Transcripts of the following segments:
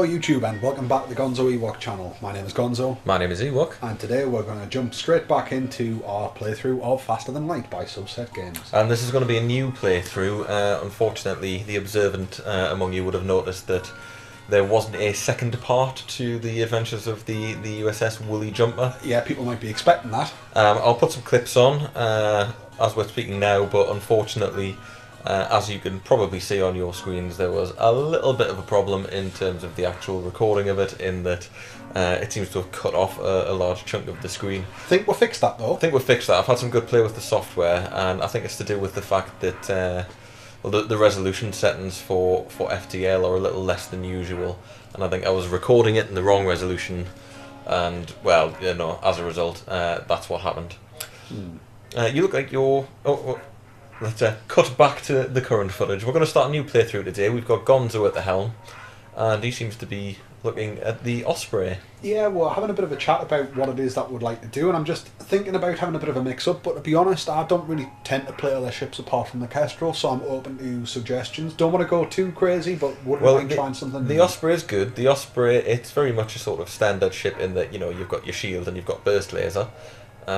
Hello YouTube and welcome back to the GonzoEwok channel. My name is Gonzo. My name is Ewok. And today we're going to jump straight back into our playthrough of Faster Than Light by Subset Games. And this is going to be a new playthrough. Unfortunately, the observant among you would have noticed that there wasn't a second part to the adventures of the USS Woolly Jumper. Yeah, people might be expecting that. I'll put some clips on as we're speaking now, but unfortunately, as you can probably see on your screens, there was a little bit of a problem in terms of the actual recording of it, in that it seems to have cut off a large chunk of the screen. I think we'll fix that though. I think we've fixed that. I've had some good play with the software, and I think it's to do with the fact that the resolution settings for FTL are a little less than usual, and I think I was recording it in the wrong resolution, and well, you know, as a result, that's what happened. You look like you're... Let's cut back to the current footage. We're going to start a new playthrough today. We've got Gonzo at the helm, and he seems to be looking at the Osprey. Yeah, we're having a bit of a chat about what it is that we'd like to do, and I'm just thinking about having a bit of a mix-up, but to be honest, I don't really tend to play other ships apart from the Kestrel, so I'm open to suggestions. Don't want to go too crazy, but wouldn't mind trying something new. The Osprey is good. The Osprey, it's very much a sort of standard ship in that, you know, you've got your shield and you've got burst laser,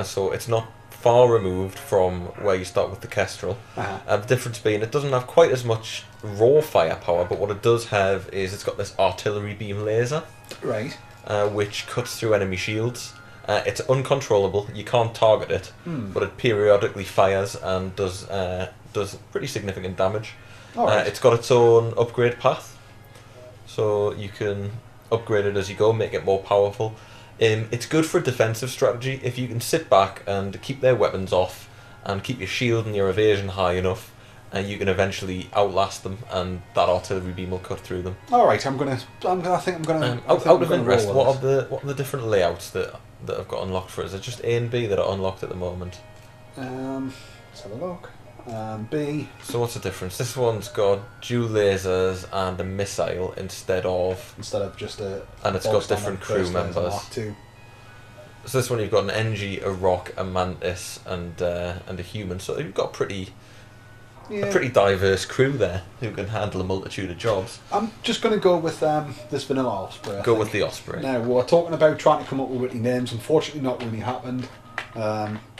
so it's not far removed from where you start with the Kestrel. The difference being it doesn't have quite as much raw firepower, but what it does have is it's got this artillery beam laser, right, which cuts through enemy shields. It's uncontrollable, you can't target it, but it periodically fires and does pretty significant damage. It's got its own upgrade path, so you can upgrade it as you go, make it more powerful. It's good for defensive strategy. If you can sit back and keep their weapons off and keep your shield and your evasion high enough, you can eventually outlast them, and that artillery beam will cut through them. All right, I think I'm gonna. Out of interest, what are the different layouts that I've got unlocked for us? Is it just A and B that are unlocked at the moment? Let's have a look. B. So what's the difference? This one's got dual lasers and a missile instead of just a. And it's got different crew members. So this one you've got an NG, a Rock, a Mantis, and a human. So you've got a pretty diverse crew there who can handle a multitude of jobs. I'm just going to go with this vanilla Osprey. Go with the Osprey. Now we're talking about trying to come up with witty names. Unfortunately, not really happened.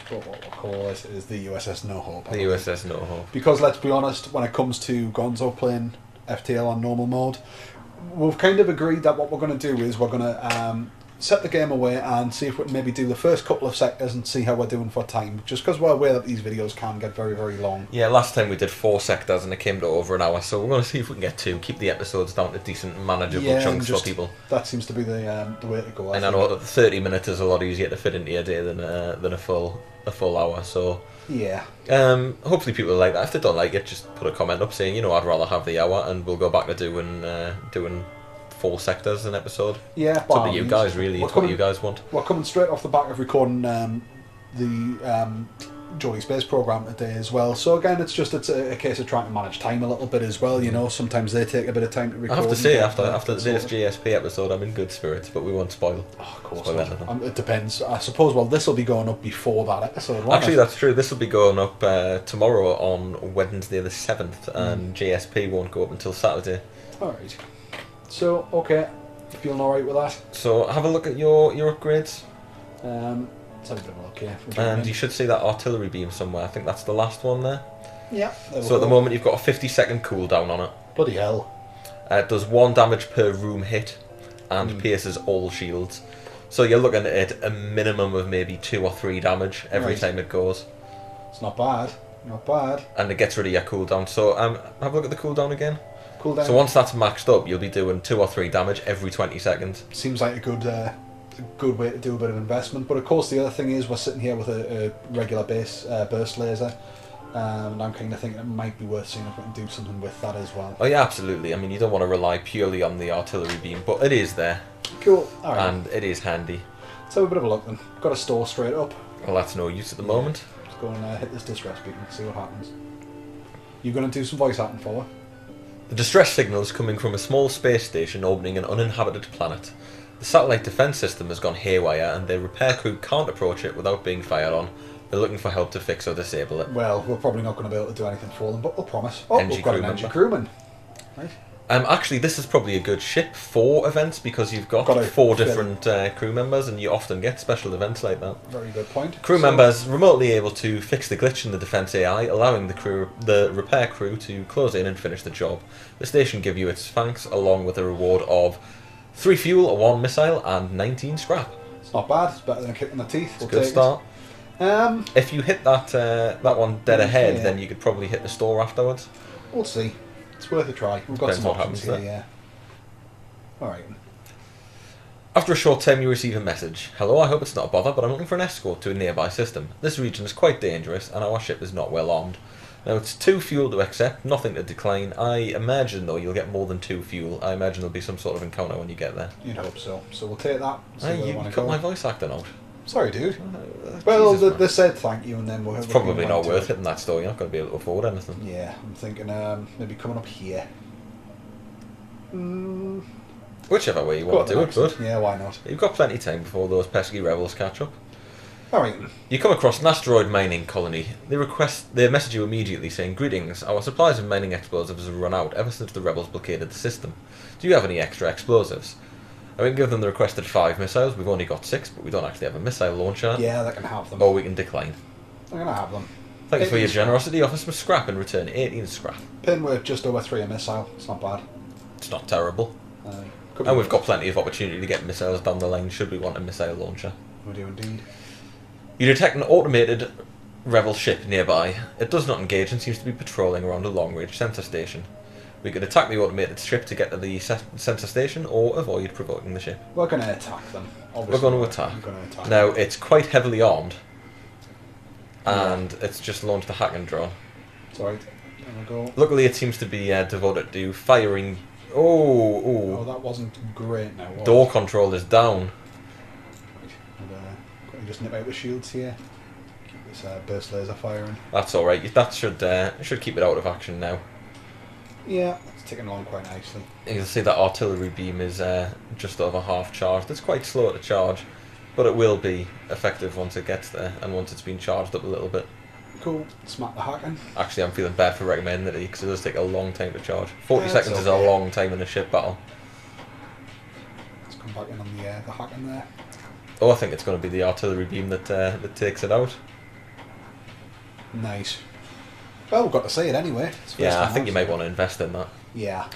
What we'll call it is the USS No Hope. The USS No Hope. Because let's be honest, when it comes to Gonzo playing FTL on normal mode, we've kind of agreed that what we're going to do is we're going to set the game away and see if we can maybe do the first couple of sectors and see how we're doing for time. Just because we're aware that these videos can get very, very long. Yeah, last time we did 4 sectors and it came to over an hour, so we're going to see if we can get 2. Keep the episodes down to decent, manageable chunks for people. That seems to be the way to go. And I know that 30 minutes is a lot easier to fit into your day than a full hour. So yeah. Hopefully people like that. If they don't like it, just put a comment up saying, you know, I'd rather have the hour, and we'll go back to doing 4 sectors an episode. Yeah, it's up to you guys, really. It's what you guys want. We're coming straight off the back of recording the Jolly Space program today as well. So again, it's a case of trying to manage time a little bit as well. You know, sometimes they take a bit of time to record. I have to say, after today's GSP episode, I'm in good spirits, but we won't spoil. Oh, of course not. It depends. I suppose. Well, this will be going up before that episode. Won't Actually, it? That's true. This will be going up tomorrow on Wednesday the 7th, and GSP won't go up until Saturday. All right. So, okay, feeling alright with that? So, have a look at your upgrades. Let's have a bit of a look here. And you should see that artillery beam somewhere. I think that's the last one there. Yeah. So at the moment you've got a 50-second cooldown on it. Bloody hell. It does 1 damage per room hit, and pierces all shields. So you're looking at a minimum of maybe 2 or 3 damage every time it goes. It's not bad. Not bad. And it gets rid of your cooldown. So have a look at the cooldown again. Cooldown. So once that's maxed up, you'll be doing 2 or 3 damage every 20 seconds. Seems like a good way to do a bit of investment. But of course, the other thing is we're sitting here with a regular base burst laser, and I'm kind of thinking it might be worth seeing if we can do something with that as well. Oh yeah, absolutely. I mean, you don't want to rely purely on the artillery beam, but it is there. Cool. All right. And it is handy. Let's have a bit of a look then. Got a store straight up. Well, that's no use at the moment. Let's go and hit this distress beacon and see what happens. You going to do some voice acting for her? The distress signal is coming from a small space station orbiting an uninhabited planet. The satellite defense system has gone haywire, and their repair crew can't approach it without being fired on. They're looking for help to fix or disable it. Well, we're probably not going to be able to do anything for them, but we'll promise. Oh, NG we've got an NG crewman. Right. Actually, this is probably a good ship for events because you've got Got 4 different crew members, and you often get special events like that. Very good point. Crew members remotely able to fix the glitch in the defense AI, allowing the repair crew to close in and finish the job. The station give you its thanks, along with a reward of 3 fuel, 1 missile, and 19 scrap. It's not bad. It's better than a kick in the teeth. It's a good start. If you hit that one dead ahead, then you could probably hit the store afterwards. We'll see. It's worth a try. We've got some options here, yeah. Alright. After a short time you receive a message. Hello, I hope it's not a bother, but I'm looking for an escort to a nearby system. This region is quite dangerous, and our ship is not well armed. Now, it's 2 fuel to accept, nothing to decline. I imagine, though, you'll get more than 2 fuel. I imagine there'll be some sort of encounter when you get there. You'd hope so. So we'll take that. Hey, you cut my voice acting out. Sorry, dude. Well, they said thank you, and then we'll... It's probably not worth hitting that store. You're not going to be able to afford anything. Yeah, I'm thinking maybe coming up here. Whichever way you want to do it, bud. Yeah, why not? You've got plenty of time before those pesky rebels catch up. Alright. You come across an asteroid mining colony. They message you immediately saying, "Greetings, our supplies of mining explosives have run out ever since the rebels blockaded the system. Do you have any extra explosives?" I can give them the requested 5 missiles. We've only got 6, but we don't actually have a missile launcher. Yeah, they can have them. Or we can decline. I'm going to have them. Thank you for your generosity. Offer some scrap in return. 18 scrap. Pin with just over 3 a missile. It's not bad. It's not terrible. And we've got plenty of opportunity to get missiles down the line should we want a missile launcher. We do indeed. You detect an automated rebel ship nearby. It does not engage and seems to be patrolling around a long-range sensor station. We could attack the automated ship to get to the sensor station or avoid provoking the ship. We're going to attack them. Obviously, we're going to attack. Now, it's quite heavily armed. And it's just launched a hacking drone. It's alright. There we go. Luckily, it seems to be devoted to firing... Oh, that wasn't great now. Door control is down. Right. Got to just nip out the shields here. Keep this burst laser firing. That's alright. That should keep it out of action now. Yeah, it's ticking along quite nicely. You can see that artillery beam is just over half charged. It's quite slow to charge, but it will be effective once it gets there and once it's been charged up a little bit. Cool. Smack the hacking. Actually, I'm feeling bad for recommending it because it does take a long time to charge. 40 seconds is a long time in a ship battle. Let's come back in on the hacking there. Oh, I think it's going to be the artillery beam that takes it out. Nice. Well, we've got to see it anyway. Yeah, I think you might want to invest in that. Yeah.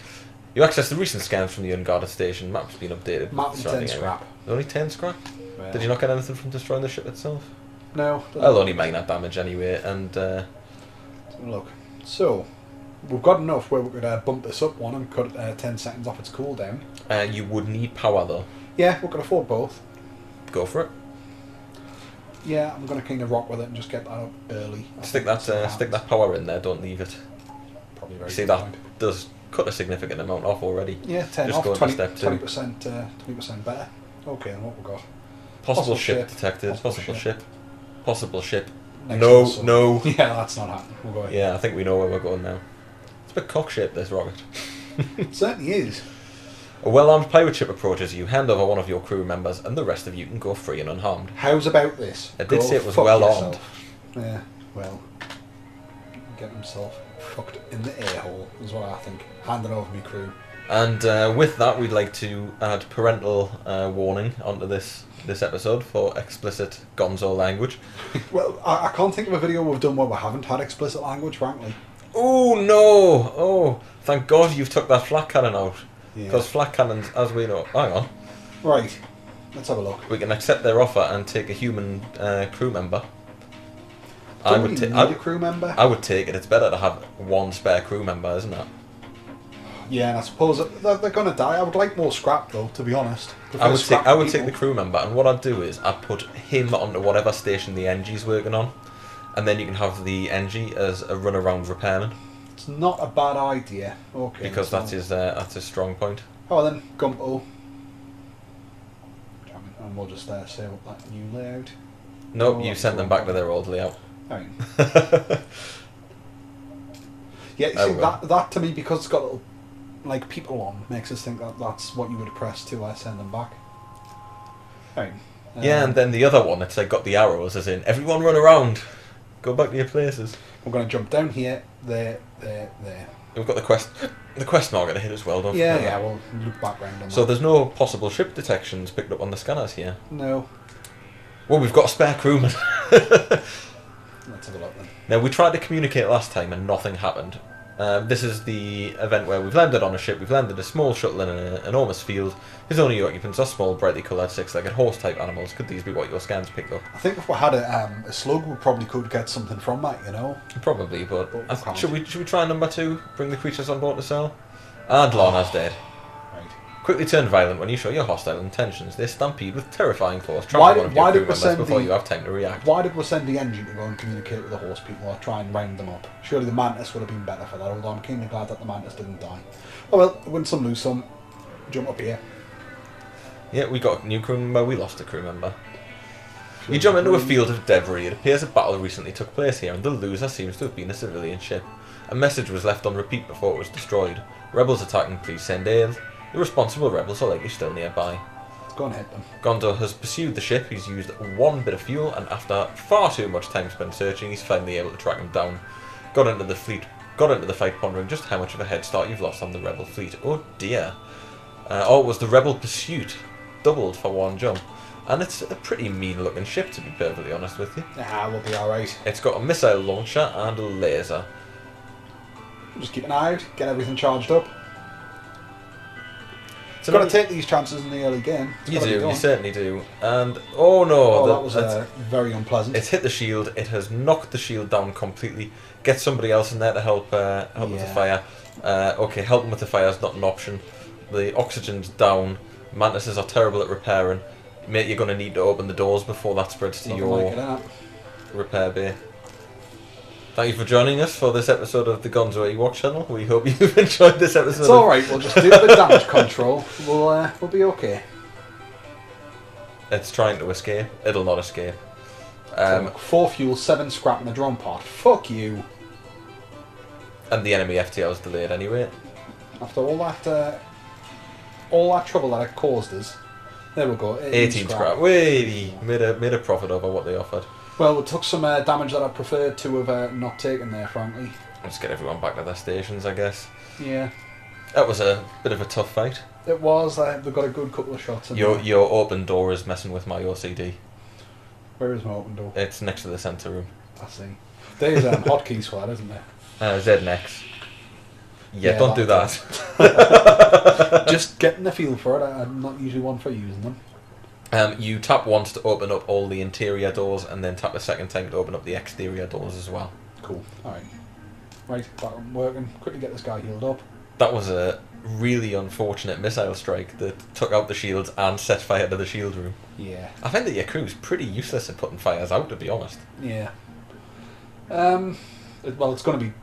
You access the recent scans from the unguarded station. Map's been updated. Map and 10 scrap. Only 10 scrap? Well. Did you not get anything from destroying the ship itself? No. I'll only make that damage anyway, and... Look. So, we've got enough where we could bump this up one and cut 10 seconds off its cooldown. You would need power, though. Yeah, we can afford both. Go for it. Yeah, I'm going to kind of rock with it and just get that up early. Stick that power in there, don't leave it. Probably very See, that does cut a significant amount off already. Yeah, 10 just off, 20% better. Okay, then what we got? Possible ship detected. Possible ship. Possible ship. Next No. Yeah, that's not happening. We'll go ahead. Yeah, I think we know where we're going now. It's a bit cock-shaped, this rocket. It certainly is. A well-armed pirate ship approaches you. Hand over one of your crew members, and the rest of you can go free and unharmed. How's about this? I did say it was well-armed. Yeah, well, get himself fucked in the air-hole, is what I think. Handing over me crew. And with that, we'd like to add parental warning onto this episode for explicit gonzo language. Well, I can't think of a video we've done where we haven't had explicit language, frankly. Oh, no! Oh, thank God you've took that flak cannon out. Because Yeah. flak cannons, as we know... Hang on. Right, let's have a look. We can accept their offer and take a human crew member. I would need a crew member. I would take it. It's better to have one spare crew member, isn't it? Yeah, and I suppose they're going to die. I would like more scrap, though, to be honest. I would take the crew member, and what I'd do is I'd put him onto whatever station the NG's working on, and then you can have the NG as a run-around repairman. It's not a bad idea. Okay. Because that's his strong point. Oh, then Gumpo. And we'll just say what that new layout. Nope, you sent them back to their old layout. Right. Yeah, you see, that to me, because it's got little people on, makes us think that that's what you would press to send them back. Right. Yeah, and then the other one, it's got the arrows, as in, everyone run around, go back to your places. We're going to jump down here, there. We've got the quest. The quest marker hit as well, don't Yeah, forget yeah, that. we'll look back round on that. So there's no possible ship detections picked up on the scanners here. No. Well, we've got a spare crewman. Let's have a look then. Now, we tried to communicate last time and nothing happened. This is the event where we've landed on a ship, we've landed a small shuttle in an enormous field. His only occupants are small, brightly coloured, six-legged horse-type animals. Could these be what your scans picked up? I think if we had a slug, we probably could get something from that, you know? Probably, but we can't. should we try number 2? Bring the creatures on board to sell? And Lorna's dead. Right. Quickly turn violent when you show your hostile intentions. They stampede with terrifying force. Why Trample one of did your we crew send members before the- you have time to react. Why did we send the engine to go and communicate with the horse people or try and round them up? Surely the mantis would have been better for that, although I'm keenly glad that the mantis didn't die. Oh well, win some, lose some. Jump up here. Yeah, we got a new crew member, we lost a crew member. You jump into a field of debris. It appears a battle recently took place here, and the loser seems to have been a civilian ship. A message was left on repeat before it was destroyed. Rebels attacking, please send aid. The responsible rebels are likely still nearby. Let's go and hit them. Gonzo has pursued the ship, he's used one bit of fuel, and after far too much time spent searching, he's finally able to track him down. Got into the fight pondering just how much of a head start you've lost on the rebel fleet. Oh dear. It was the rebel pursuit. Doubled for one jump. And it's a pretty mean looking ship, to be perfectly honest with you. Ah, we'll be alright. It's got a missile launcher and a laser. Just keep an eye out, get everything charged up. It's Got to take these chances in the early game. It's You gotta be do, done. you certainly do. And, oh no. Oh, that was very unpleasant. It's hit the shield, it has knocked the shield down completely. Get somebody else in there to help with the fire. Okay, helping with the fire is not an option. The oxygen's down. Mantises are terrible at repairing. Mate, you're going to need to open the doors before that spreads to Nothing your like it, innit? repair bay. Thank you for joining us for this episode of the GonzoEwok channel. We hope you've enjoyed this episode. It's alright, we'll just do a bit of damage control. We'll be okay. It's trying to escape. It'll not escape. 4 fuel, 7 scrap and a drone part. Fuck you. And the enemy FTL is delayed anyway. After all that trouble that it caused us. There we go. 18 scrap. Wait, made a profit over what they offered. Well, we took some damage that I preferred to have not taken there, frankly. Let's get everyone back to their stations, I guess. Yeah. That was a bit of a tough fight. It was. They've got a good couple of shots in there. Your open door is messing with my OCD. Where is my open door? It's next to the centre room. I see. There's hotkeys for that, isn't there? Z next. Yeah, don't do that. Just getting the feel for it. I'm not usually one for using them. You tap once to open up all the interior doors, and then tap a second time to open up the exterior doors as well. Cool. Alright. Right, that one working. Quickly get this guy healed up. That was a really unfortunate missile strike that took out the shields and set fire to the shield room. Yeah. I find that your crew's pretty useless at putting fires out, to be honest. Yeah. Well, it's going to be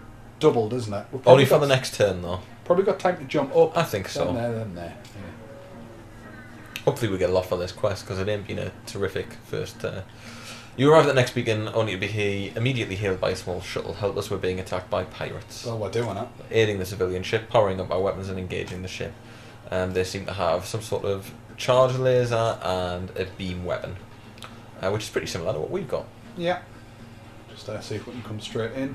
doubled, isn't it? Only for the next turn, though. Probably got time to jump up. I think so. Then there. Yeah. Hopefully we get a lot for this quest, because it ain't been a terrific first... You arrive at the next beacon, only to be immediately hailed by a small shuttle. Helpless, we're being attacked by pirates. Well, we're doing it. Aiding the civilian ship, powering up our weapons and engaging the ship. They seem to have some sort of charge laser and a beam weapon, which is pretty similar to what we've got. Yeah. Just see if we can come straight in.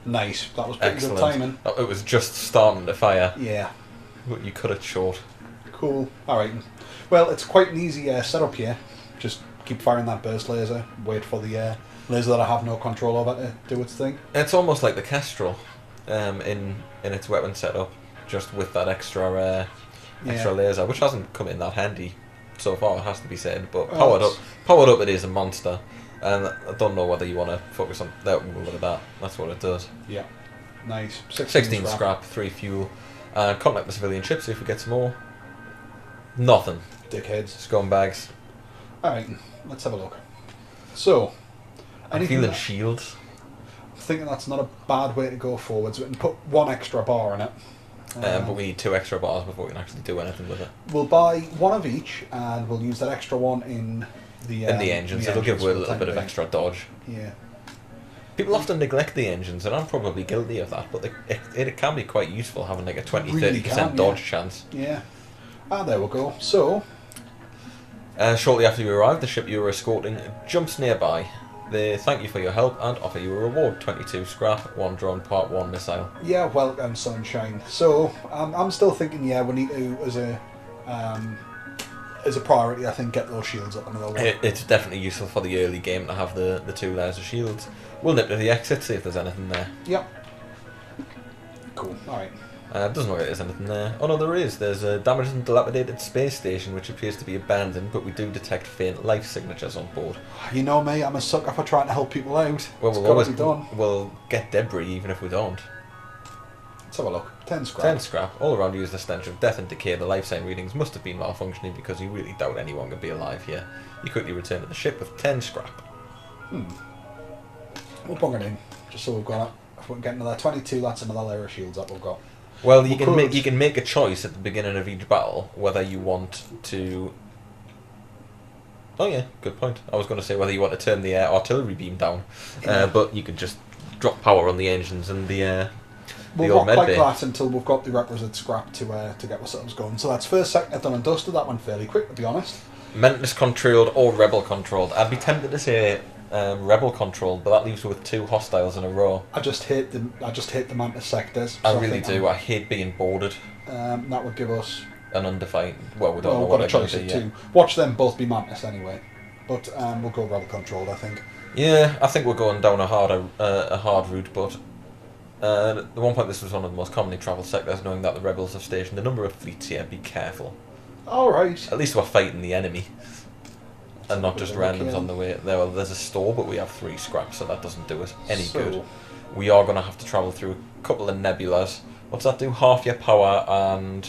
Nice. That was pretty Excellent. good timing. It was just starting to fire. Yeah. But you cut it short. Cool. Alright. Well, it's quite an easy setup here. Just keep firing that burst laser. Wait for the laser that I have no control over to do its thing. It's almost like the Kestrel in its weapon setup, just with that extra laser, which hasn't come in that handy so far, it has to be said. But powered up, it is a monster. And I don't know whether you want to focus on that. We'll look at that. That's what it does. Yeah. Nice. 16 scrap, 3 fuel. Contact the civilian ship, see if we get some more. Nothing. Dickheads. Scumbags. Alright, let's have a look. So, I'm feeling shields. I'm thinking that's not a bad way to go forwards. We can put 1 extra bar in it. But we need 2 extra bars before we can actually do anything with it. We'll buy 1 of each, and we'll use that extra 1 in the engines. It'll give Will a little bit of extra dodge. Yeah. People often neglect the engines, and I'm probably guilty of that, but it can be quite useful having like a 20-30% dodge chance. Yeah. There we go. So, shortly after you arrive, the ship you were escorting jumps nearby. they thank you for your help and offer you a reward: 22 scrap, 1 drone, part 1 missile. Yeah, welcome, sunshine. So I'm still thinking, yeah, we need to, as a priority, I think, get those shields up another one. It's definitely useful for the early game to have the 2 layers of shields. We'll nip to the exit, see if there's anything there. Yep. Cool. All right. Doesn't look like there's anything there. Oh no, there is. There's a damaged and dilapidated space station which appears to be abandoned, but we do detect faint life signatures on board. You know me, I'm a sucker for trying to help people out. Well, It's we'll gotta always be done. we'll get debris even if we don't. Let's have a look. 10 scrap. 10 scrap. All around you is the stench of death and decay. The life sign readings must have been malfunctioning because you really doubt anyone could be alive here. You quickly return to the ship with 10 scrap. We'll bung it in, just so we've got it. If we can get another 22, that's another layer of shields that we've got. Well, you can make a choice at the beginning of each battle whether you want to. Oh yeah, good point. I was going to say whether you want to turn the artillery beam down, but you could just drop power on the engines and the We'll old rock med like bay. that until we've got the requisite scrap to get ourselves going. So that's first sector done and dusted. That went fairly quick, to be honest. Mentis controlled or rebel controlled. I'd be tempted to say rebel controlled, but that leaves you with 2 hostiles in a row. I just hate the Mantis sectors. I so really think do. I hate being boarded that would give us. and undefined. Well, we don't know We've what got a they're going choice to of do yet. 2. Watch them both be Mantis anyway. But we'll go rebel controlled, I think. Yeah, I think we're going down a hard route, but at one point this was one of the most commonly travelled sectors, knowing that the rebels have stationed a number of fleets here. Be careful. All right. At least we're fighting the enemy, and not just We're randoms on the way there. Well, there's a store, but we have 3 scraps, so that doesn't do us any So- good. We are going to have to travel through a couple of nebulas. What's that do? Half your power and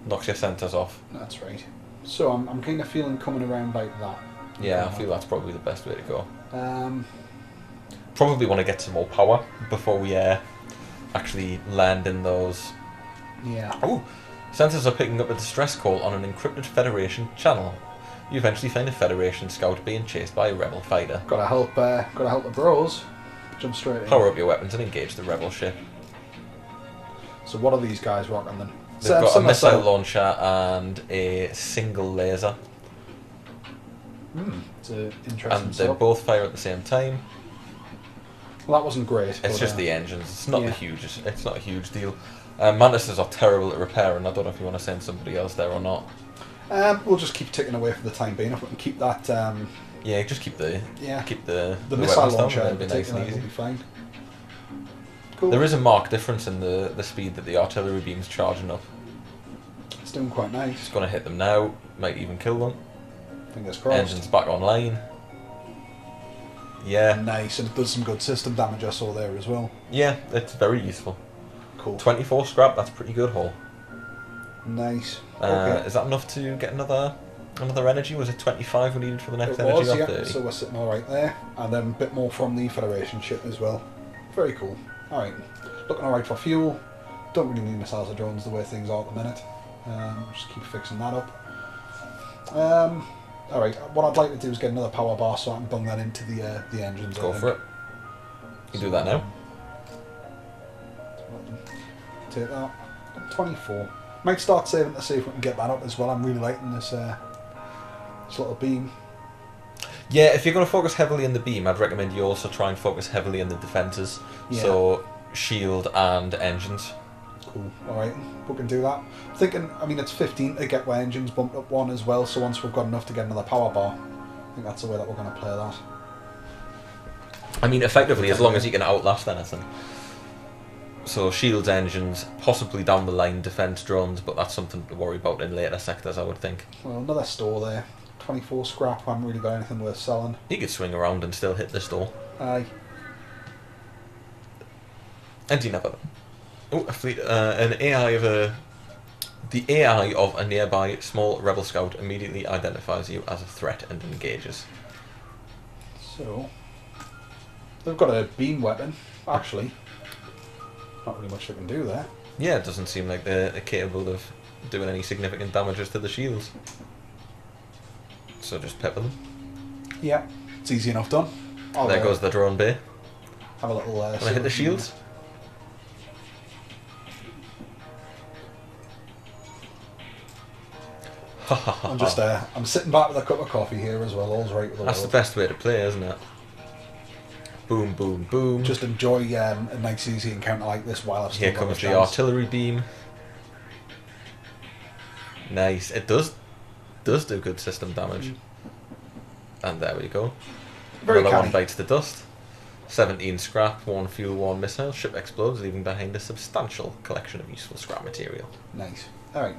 knocks your centres off. That's right. So I'm kind of feeling coming around like that. Yeah, I feel that's probably the best way to go. Um, Probably want to get some more power before we actually land in those. yeah. Oh, sensors are picking up a distress call on an encrypted Federation channel. You eventually find a Federation scout being chased by a rebel fighter. Gotta help the bros. Jump straight in. Power up your weapons and engage the rebel ship. So what are these guys rocking then? They've got a missile setup. launcher and a single laser, It's an interesting and they setup. both fire at the same time. Well, that wasn't great. It's but, just the engines. It's not yeah. It's not a huge deal. Mantises are terrible at repairing. I don't know if you want to send somebody else there or not. We'll just keep ticking away for the time being. If we can keep that. Yeah, just keep the The missile weapons down, launcher and in it'll be nice particular and will easy. be fine. Cool. There is a marked difference in the speed that the artillery beam's charging up. It's doing quite nice. It's going to hit them now. Might even kill them. Fingers crossed. Engines back online. Yeah, Nice, and it does some good system damage I saw there as well. yeah, it's very useful. Cool. 24 scrap. That's pretty good haul. Nice. Okay. Is that enough to get another energy? Was it 25 we needed for the next It energy? was, Or yeah. 30? So we're sitting all right there, and then a bit more from the Federation ship as well. Very cool. All right, looking all right for fuel. Don't really need missiles or drones the way things are at the minute. Just keep fixing that up. All right, what I'd like to do is get another power bar so I can bung that into the engines. Go for it. You do that now. Take that. 24. Might start saving to see if we can get that up as well. I'm really liking this little beam. Yeah, if you're going to focus heavily on the beam, I'd recommend you also try and focus heavily on the defences. Yeah. So, shield and engines. Cool. Alright, we can do that. Thinking, I mean, it's 15 to get our engines bumped up 1 as well, so once we've got enough to get another power bar, I think that's the way that we're going to play that. I mean, effectively, as long as you can outlast anything. So, shields, engines, possibly down the line defence drones, but that's something to worry about in later sectors, I would think. Well, another store there. 24 scrap, I haven't really got anything worth selling. You could swing around and still hit the store. Aye. And you never. Oh, a fleet. The AI of a nearby small rebel scout immediately identifies you as a threat and engages. So, they've got a beam weapon, actually. Not really much they can do there. Yeah, it doesn't seem like they're capable of doing any significant damages to the shields. So just pepper them. Yeah, it's easy enough done. There goes the drone bay. Have a little. Can I hit the shields? I'm just I'm sitting back with a cup of coffee here as well. All's right with the That's the world. best way to play, isn't it? Boom, boom, boom. Just enjoy a nice easy encounter like this while I've still Here got comes the the chance. artillery beam. Nice. It does do good system damage. And there we go. Very Another canny. one bites the dust. 17 scrap, 1 fuel, 1 missile. Ship explodes, leaving behind a substantial collection of useful scrap material. Nice. Alright.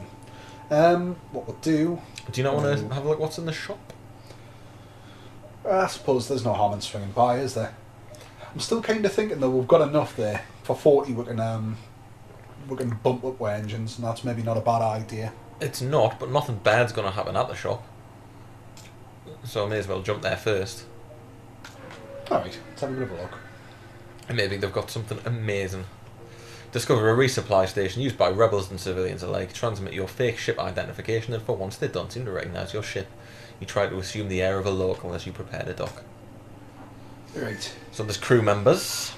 What we'll do... Do you not want to have a look what's in the shop? I suppose there's no harm in swinging by, is there? I'm still kind of thinking, though, we've got enough there. For 40, we can bump up our engines, and that's maybe not a bad idea. It's not, but nothing bad's going to happen at the shop. So I may as well jump there first. Alright, let's have a bit of a look. And maybe they've got something amazing. Discover a resupply station used by rebels and civilians alike. Transmit your fake ship identification, and for once they don't seem to recognise your ship. You try to assume the air of a local as you prepare to dock. Right. So there's crew members.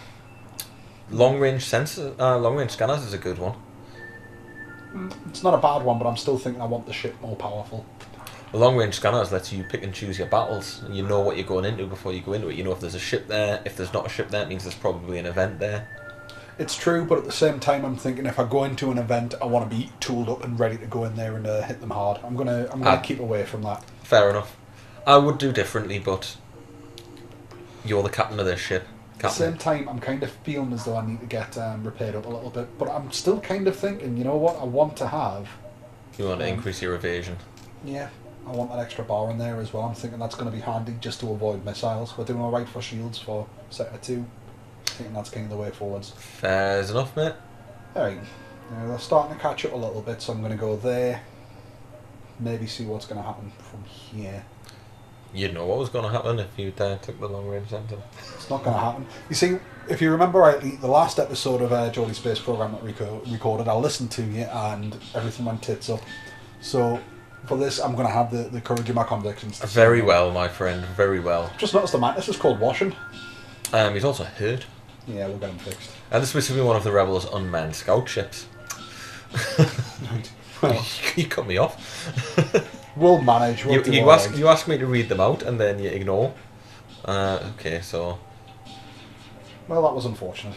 Long range scanners is a good one. It's not a bad one, but I'm still thinking I want the ship more powerful. The long range scanners lets you pick and choose your battles. You know what you're going into before you go into it. You know if there's a ship there. If there's not a ship there, it means there's probably an event there. It's true, but at the same time, I'm thinking if I go into an event, I want to be tooled up and ready to go in there and hit them hard. I'm gonna keep away from that. Fair enough. I would do differently, but you're the captain of this ship. At the same time, I'm kind of feeling as though I need to get repaired up a little bit, but I'm still kind of thinking, you know what, I want to have... You want to increase your evasion. Yeah, I want that extra bar in there as well. I'm thinking that's going to be handy just to avoid missiles. We're doing alright for shields for Sector 2. I think that's kind of the way forwards. Fair enough, mate. Alright, they're starting to catch up a little bit, so I'm going to go there. Maybe see what's going to happen from here. You'd know what was going to happen if you took the long range centre. It's not going to happen. You see, if you remember rightly, the last episode of Jolly Space Program that recorded, I listened to you and everything went tits up. So for this, I'm going to have the courage of my convictions. Very well, my friend. Very well. Just noticed the mantis is called washing. He's also hurt. Yeah, we'll get him fixed. And this was to be one of the rebels' unmanned scout ships. Right. Well, You cut me off. we'll manage. We'll do You all right. ask me to read them out and then you ignore. Okay, so Well, that was unfortunate.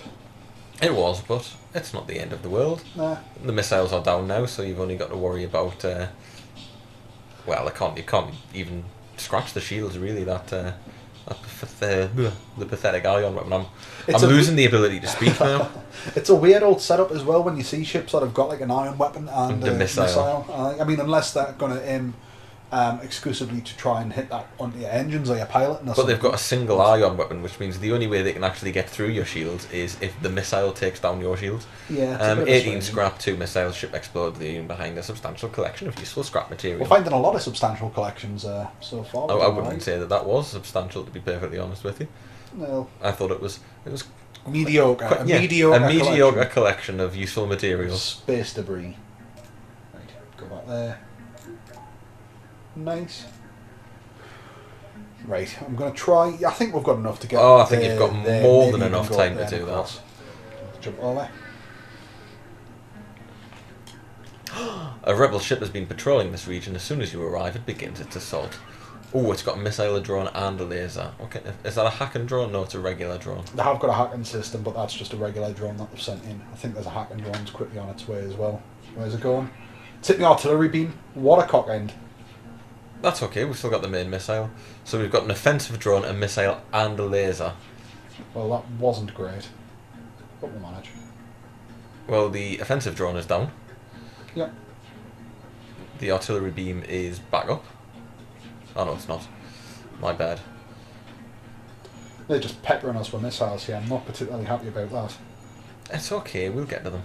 it was, but it's not the end of the world. Nah. The missiles are down now, so you've only got to worry about. Well, you can't even scratch the shields really. The pathetic ion weapon. I'm losing the ability to speak now. It's a weird old setup as well when you see ships that have got like an ion weapon and a a missile. I mean, unless they're going to aim exclusively to try and hit that onto your engines or your pilot. But they've got a single ion weapon, which means the only way they can actually get through your shields is if the missile takes down your shields. Yeah. It's a bit of a 18 strange- scrap, 2 missiles, ship explodes, leaving behind a substantial collection of useful scrap material. We're finding a lot of substantial collections so far. I wouldn't say that was substantial, to be perfectly honest with you. No. I thought it was Mediocre. quite- A mediocre collection of useful materials. Space debris. Right, go back there. Nice. Right, I'm going to try. I think we've got enough to get. Oh, I think you've got there, more maybe than even enough go time there to do and that. across. Jump over. A rebel ship has been patrolling this region. As soon as you arrive, it begins its assault. Oh, it's got a missile, a drone, and a laser. Okay, is that a hacking drone? No, it's a regular drone. They have got a hacking system, but that's just a regular drone that they've sent in. I think there's a hacking drone that's quickly on its way as well. Where's it going? It's hitting the artillery beam. What a cock end. That's okay, we've still got the main missile. So we've got an offensive drone, a missile, and a laser. Well, that wasn't great, but we'll manage. Well, the offensive drone is down. Yep. The artillery beam is back up. Oh no, it's not. My bad. They're just peppering us with missiles here. I'm not particularly happy about that. It's okay, we'll get to them.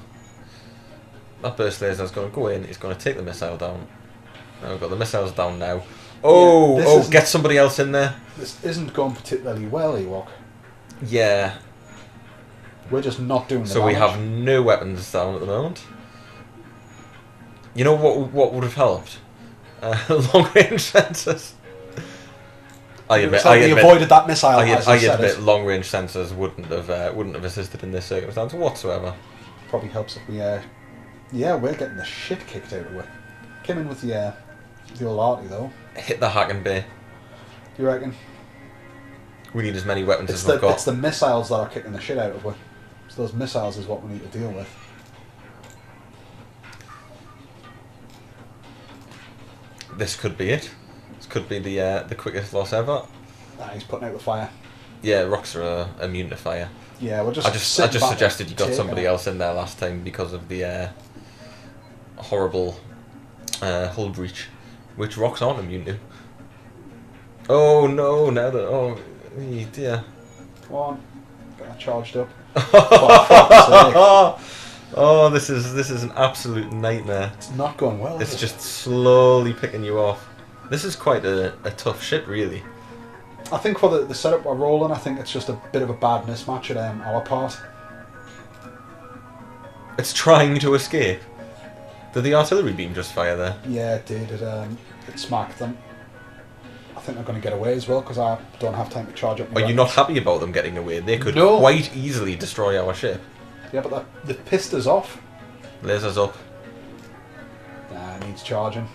That burst laser is going to go in, it's going to take the missile down. Now we've got the missiles down now. Oh, get somebody else in there. This isn't going particularly well, Ewok. Yeah. We're just not doing the So we damage. have no weapons down at the moment. You know what would have helped? Long range sensors. I admit, avoided that missile. I as I said admit it. long range sensors wouldn't have assisted in this circumstance whatsoever. Probably helps if we yeah, we're getting the shit kicked out of it. Came in with the old arty though. Hit the hacking bay. You reckon? We need as many weapons It's as we've got. It's the missiles that are kicking the shit out of us. So those missiles is what we need to deal with. This could be it. This could be the quickest loss ever. Ah, he's putting out the fire. Yeah, rocks are immune to fire. Yeah, we'll just. I just suggested you got somebody else in there last time because of the horrible hull breach, which rocks aren't immune to. Oh no! Now that dear. Come on, get that charged up. Oh, this is an absolute nightmare. It's not going well. It's just slowly picking you off. This is quite a tough ship, really. I think for the setup we're rolling, I think it's just a bit of a bad mismatch at our part. It's trying to escape. Did the artillery beam just fire there? Yeah, it did. It smacked them. I think they're going to get away as well because I don't have time to charge up. Are you not happy about them getting away? They could quite easily destroy our ship. Yeah, but the pissed us off. Lasers up. Nah, it needs charging.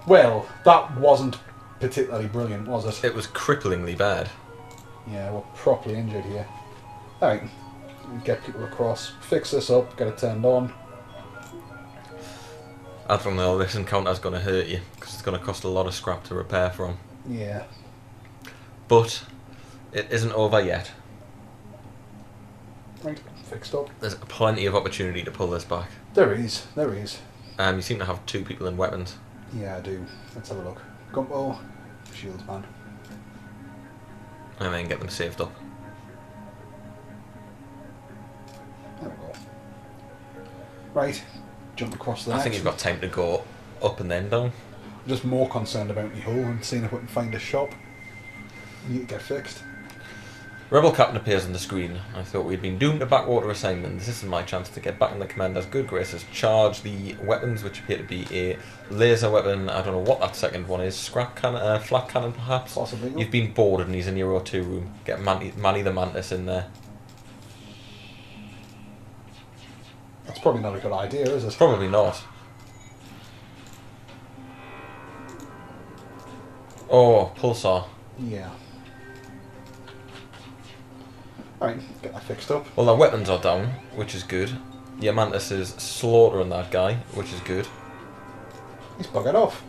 Well, that wasn't particularly brilliant, was it? It was cripplingly bad. Yeah, we're properly injured here. Alright, get people across, fix this up, get it turned on. I don't know, this encounter's going to hurt you, because it's going to cost a lot of scrap to repair from. Yeah. But, it isn't over yet. Right, fixed up. There's plenty of opportunity to pull this back. There is, there is. You seem to have 2 people in weapons. Yeah, I do. Let's have a look. Gumbo, shields man. And then get them saved up. There we go. Right, jump across the next. I think you've got time to go up and then down. I'm just more concerned about my hull and seeing if we can find a shop. Need to get fixed. Rebel Captain appears on the screen. I thought we'd been doomed to backwater assignments. This is my chance to get back in the commander's good graces. Charge the weapons, which appear to be a laser weapon. I don't know what that second one is. Scrap cannon, flat cannon, perhaps. Possibly. You've been bored and he's in your O2 room. Get Manny the Mantis in there. That's probably not a good idea, is it? Probably not. Oh, pulsar. Yeah. Alright, get that fixed up. Well, their weapons are down, which is good. Your Mantis is slaughtering that guy, which is good. He's buggered off.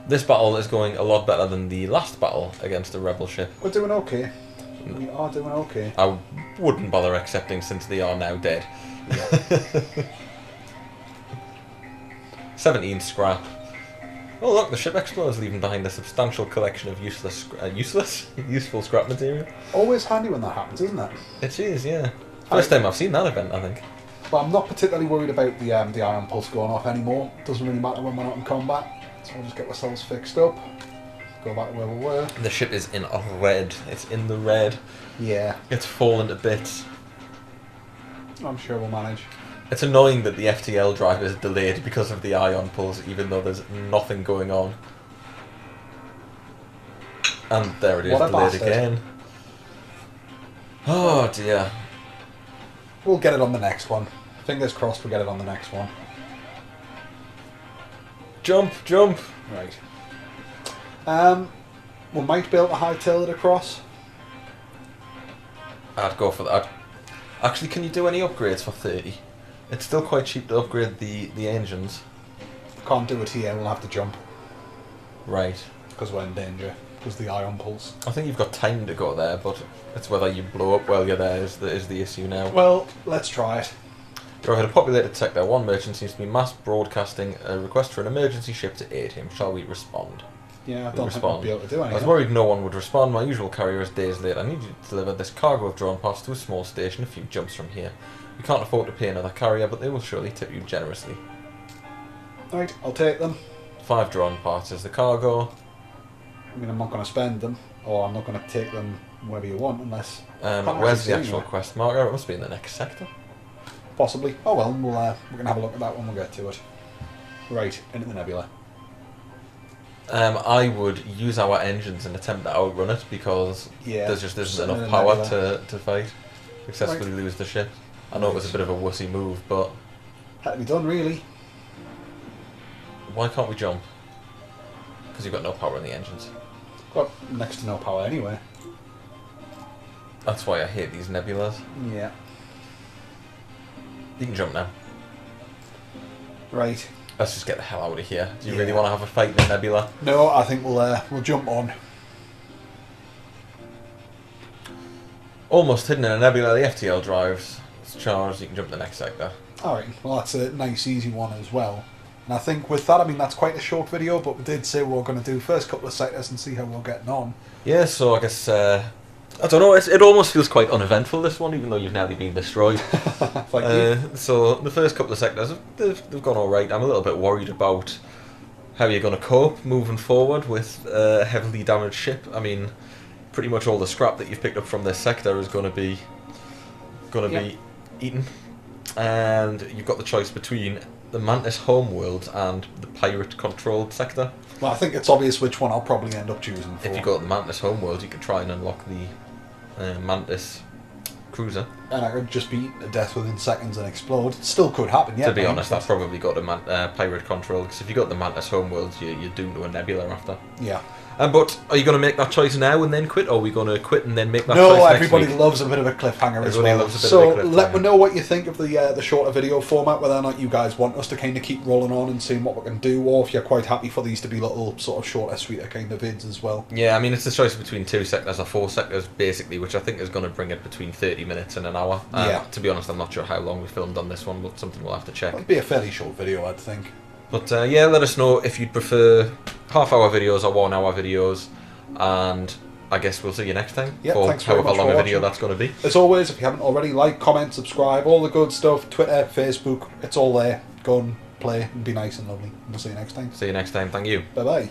This battle is going a lot better than the last battle against a rebel ship. We're doing okay. We are doing okay. I wouldn't bother accepting since they are now dead. Yeah. 17 scrap. Oh look, the ship explodes, leaving behind a substantial collection of useful scrap material. Always handy when that happens, isn't it? It is, yeah. First time I've seen that event, I think. But I'm not particularly worried about the ion pulse going off anymore. Doesn't really matter when we're not in combat. So we'll just get ourselves fixed up. Go back to where we were. The ship is in red. It's in the red. Yeah. It's fallen to bits. I'm sure we'll manage. It's annoying that the FTL drive is delayed because of the ion pulse, even though there's nothing going on. And there it is, delayed again. Oh dear. We'll get it on the next one. Fingers crossed we'll get it on the next one. Jump, jump! Right. We might be able to hightail it across. I'd go for that. Actually, can you do any upgrades for 30? It's still quite cheap to upgrade the engines. Can't do it here, we'll have to jump. Right. Because we're in danger. Because the ion pulse. I think you've got time to go there, but it's whether you blow up while you're there is the issue now. Well, let's try it. You're over a populated sector. One merchant seems to be mass broadcasting a request for an emergency ship to aid him. Shall we respond? Yeah, I don't think we'll be able to do anything. I was worried no one would respond. My usual carrier is days late. I need you to deliver this cargo of drone parts to a small station a few jumps from here. We can't afford to pay another carrier, but they will surely tip you generously. Right, I'll take them. 5 drone parts is the cargo. I mean, I'm not going to spend them, or I'm not going to take them wherever you want, unless... Where's the actual quest marker? It must be in the next sector. Possibly. Oh well, we're going to have a look at that when we get to it. Right, into the nebula. I would use our engines and attempt to outrun it, because there just isn't enough power to fight. Successfully lose the ship. I know it was a bit of a wussy move, but... Had to be done, really. Why can't we jump? Because you've got no power in the engines. Got next to no power anyway. That's why I hate these nebulas. Yeah. You can jump now. Right. Let's just get the hell out of here. Do you really want to have a fight in a nebula? No, I think we'll jump on. Almost hidden in a nebula, the FTL drives. It's charged, you can jump to the next sector. Alright, well that's a nice easy one as well. And I think with that, I mean that's quite a short video, but we did say we were going to do the first couple of sectors and see how we're getting on. Yeah, so I guess, I don't know, it almost feels quite uneventful, this one, even though you've nearly been destroyed. Thank you. So the first couple of sectors, they've gone alright. I'm a little bit worried about how you're going to cope moving forward with a heavily damaged ship. I mean, pretty much all the scrap that you've picked up from this sector is going to be eaten. And you've got the choice between the Mantis homeworld and the pirate-controlled sector. Well, I think it's obvious which one I'll probably end up choosing for. If you go to the Mantis homeworld, you can try and unlock the Mantis cruiser. And I could just be eaten to death within seconds and explode. It still could happen, yeah. To be honest, I've probably got a pirate control, because if you go to the Mantis homeworld, you're doomed to a nebula after. Yeah. But are you going to make that choice now and then quit, or are we going to quit and then make that choice No, next everybody week? loves a bit of a cliffhanger as Everybody well. loves a bit So of a cliffhanger. let me know what you think of the shorter video format, whether or not you guys want us to kind of keep rolling on and seeing what we can do, or if you're quite happy for these to be little sort of shorter, sweeter kind of vids as well. Yeah, I mean, it's a choice between 2 sectors or 4 sectors, basically, which I think is going to bring it between 30 minutes and an hour. Yeah. To be honest, I'm not sure how long we filmed on this one, but something we'll have to check. It'd be a fairly short video, I'd think. But yeah, let us know if you'd prefer half-hour videos or 1-hour videos, and I guess we'll see you next time Yeah, for thanks very however much long for a video watching. that's going to be. As always, if you haven't already, like, comment, subscribe, all the good stuff, Twitter, Facebook, it's all there. Go and play and be nice and lovely. We'll see you next time. See you next time. Thank you. Bye-bye.